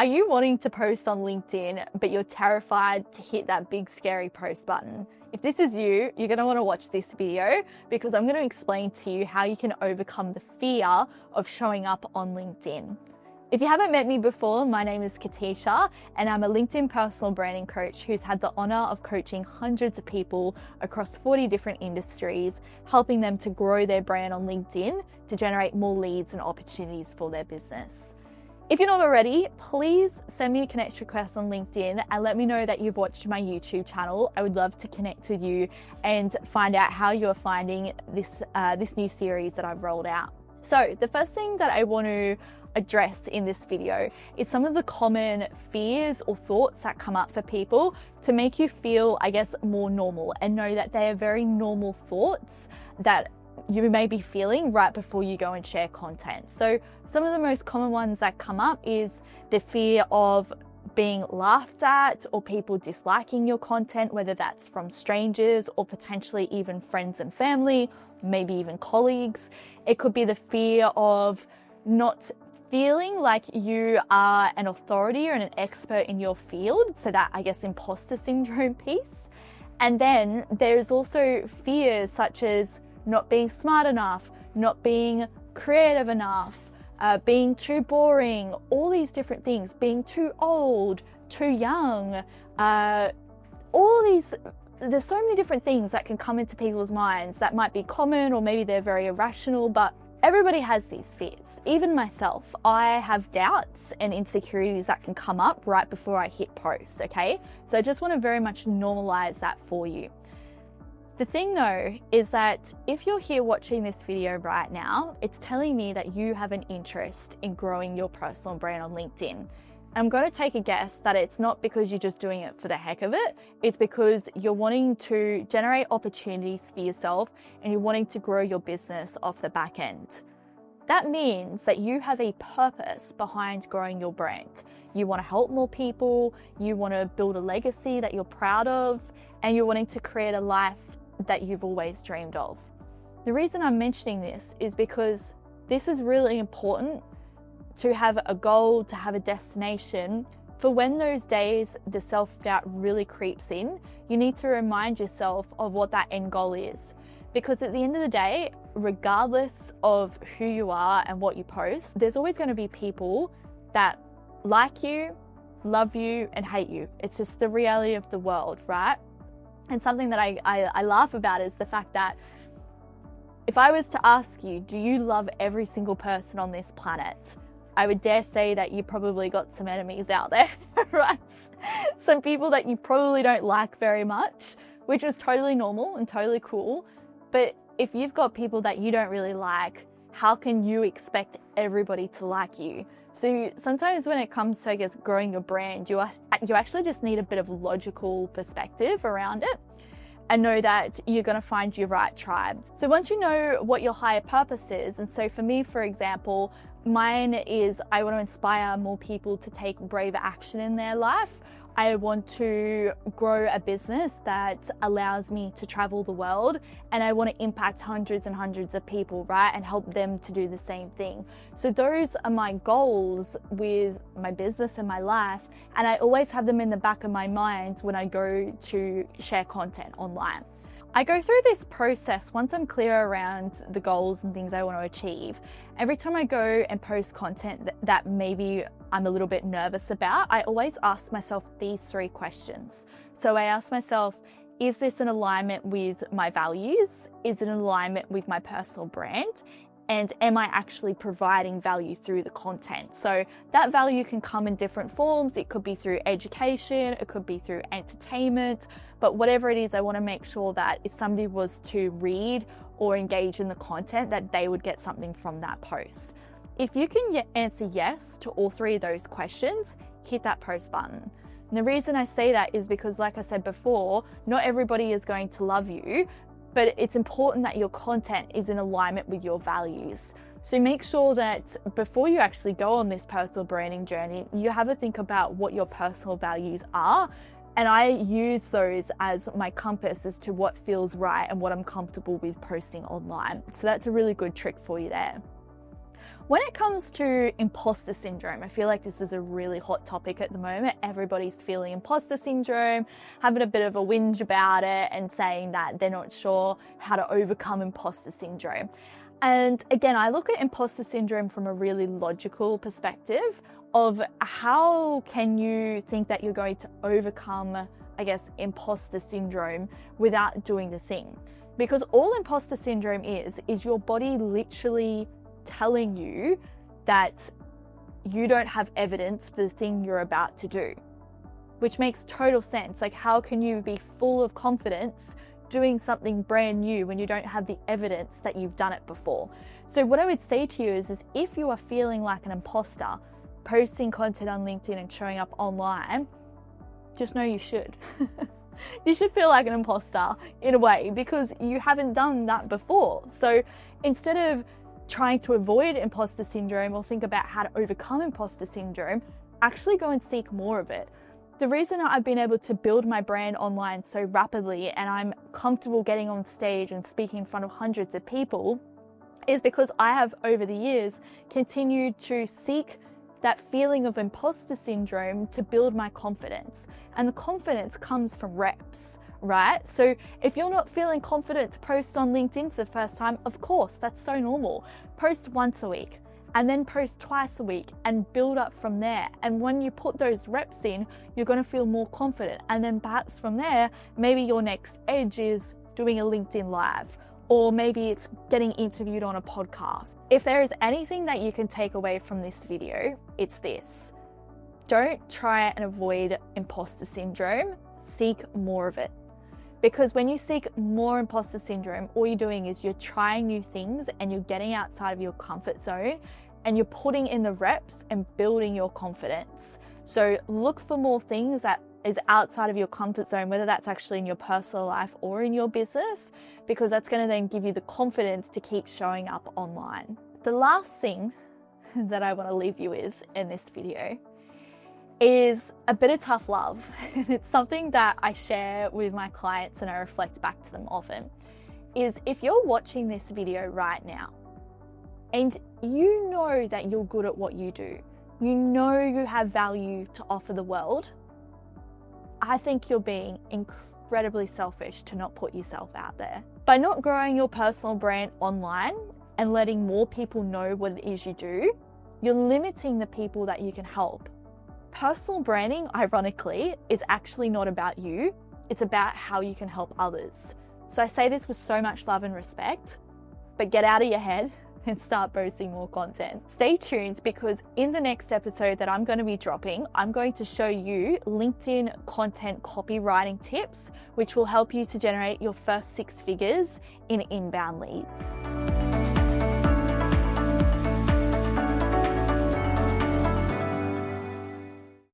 Are you wanting to post on LinkedIn, but you're terrified to hit that big scary post button? If this is you, you're gonna wanna watch this video because I'm gonna explain to you how you can overcome the fear of showing up on LinkedIn. If you haven't met me before, my name is Katisha and I'm a LinkedIn personal branding coach who's had the honor of coaching hundreds of people across 40 different industries, helping them to grow their brand on LinkedIn to generate more leads and opportunities for their business. If you're not already, please send me a connection request on LinkedIn and let me know that you've watched my YouTube channel. I would love to connect with you and find out how you're finding this new series that I've rolled out. So the first thing that I want to address in this video is some of the common fears or thoughts that come up for people to make you feel, I guess, more normal and know that they are very normal thoughts that you may be feeling right before you go and share content. So some of the most common ones that come up is the fear of being laughed at or people disliking your content, whether that's from strangers or potentially even friends and family, maybe even colleagues. It could be the fear of not feeling like you are an authority or an expert in your field. So that, I guess, imposter syndrome piece. And then there's also fears such as not being smart enough, not being creative enough, being too boring, all these different things, being too old, too young, all these, there's so many different things that can come into people's minds that might be common or maybe they're very irrational, but everybody has these fears. Even myself, I have doubts and insecurities that can come up right before I hit post, okay? So I just want to very much normalize that for you. The thing though is that if you're here watching this video right now, it's telling me that you have an interest in growing your personal brand on LinkedIn. I'm going to take a guess that it's not because you're just doing it for the heck of it. It's because you're wanting to generate opportunities for yourself and you're wanting to grow your business off the back end. That means that you have a purpose behind growing your brand. You want to help more people, you want to build a legacy that you're proud of, and you're wanting to create a life that you've always dreamed of. The reason I'm mentioning this is because this is really important to have a goal, to have a destination. For when those days the self-doubt really creeps in, you need to remind yourself of what that end goal is. Because at the end of the day, regardless of who you are and what you post, there's always going to be people that like you, love you, and hate you. It's just the reality of the world, right? And something that I laugh about is the fact that if I was to ask you, do you love every single person on this planet? I would dare say that you probably got some enemies out there, right? Some people that you probably don't like very much, which is totally normal and totally cool. But if you've got people that you don't really like, how can you expect everybody to like you? So sometimes when it comes to, I guess, growing your brand, you actually just need a bit of logical perspective around it and know that you're going to find your right tribe. So once you know what your higher purpose is, and so for me, for example, mine is I want to inspire more people to take braver action in their life. I want to grow a business that allows me to travel the world, and I want to impact hundreds and hundreds of people, right? And help them to do the same thing. So those are my goals with my business and my life. And I always have them in the back of my mind when I go to share content online. I go through this process once I'm clear around the goals and things I want to achieve. Every time I go and post content that maybe I'm a little bit nervous about, I always ask myself these 3 questions. So I ask myself, is this in alignment with my values? Is it in alignment with my personal brand? And am I actually providing value through the content? So that value can come in different forms. It could be through education, it could be through entertainment, but whatever it is, I want to make sure that if somebody was to read or engage in the content, that they would get something from that post. If you can answer yes to all 3 of those questions, hit that post button. And the reason I say that is because, like I said before, not everybody is going to love you, but it's important that your content is in alignment with your values. So make sure that before you actually go on this personal branding journey, you have a think about what your personal values are. And I use those as my compass as to what feels right and what I'm comfortable with posting online. So that's a really good trick for you there. When it comes to imposter syndrome, I feel like this is a really hot topic at the moment. Everybody's feeling imposter syndrome, having a bit of a whinge about it and saying that they're not sure how to overcome imposter syndrome. And again, I look at imposter syndrome from a really logical perspective of how can you think that you're going to overcome, I guess, imposter syndrome without doing the thing. Because all imposter syndrome is your body literally telling you that you don't have evidence for the thing you're about to do, which makes total sense. Like, how can you be full of confidence doing something brand new when you don't have the evidence that you've done it before? So what I would say to you is if you are feeling like an imposter, posting content on LinkedIn and showing up online, just know you should. You should feel like an imposter in a way because you haven't done that before. So instead of trying to avoid imposter syndrome or think about how to overcome imposter syndrome, actually go and seek more of it. The reason I've been able to build my brand online so rapidly and I'm comfortable getting on stage and speaking in front of hundreds of people is because I have over the years continued to seek that feeling of imposter syndrome to build my confidence. And the confidence comes from reps, right? So if you're not feeling confident to post on LinkedIn for the first time, of course, that's so normal. Post once a week and then post twice a week and build up from there. And when you put those reps in, you're going to feel more confident. And then perhaps from there, maybe your next edge is doing a LinkedIn Live, or maybe it's getting interviewed on a podcast. If there is anything that you can take away from this video, it's this. Don't try and avoid imposter syndrome, seek more of it. Because when you seek more imposter syndrome, all you're doing is you're trying new things and you're getting outside of your comfort zone and you're putting in the reps and building your confidence. So look for more things that is outside of your comfort zone, whether that's actually in your personal life or in your business, because that's going to then give you the confidence to keep showing up online. The last thing that I want to leave you with in this video is a bit of tough love. It's something that I share with my clients and I reflect back to them often, is if you're watching this video right now and you know that you're good at what you do, you know you have value to offer the world, I think you're being incredibly selfish to not put yourself out there. By not growing your personal brand online and letting more people know what it is you do, you're limiting the people that you can help. Personal branding, ironically, is actually not about you. It's about how you can help others. So I say this with so much love and respect, but get out of your head and start posting more content. Stay tuned because in the next episode that I'm going to be dropping, I'm going to show you LinkedIn content copywriting tips, which will help you to generate your first 6 figures in inbound leads.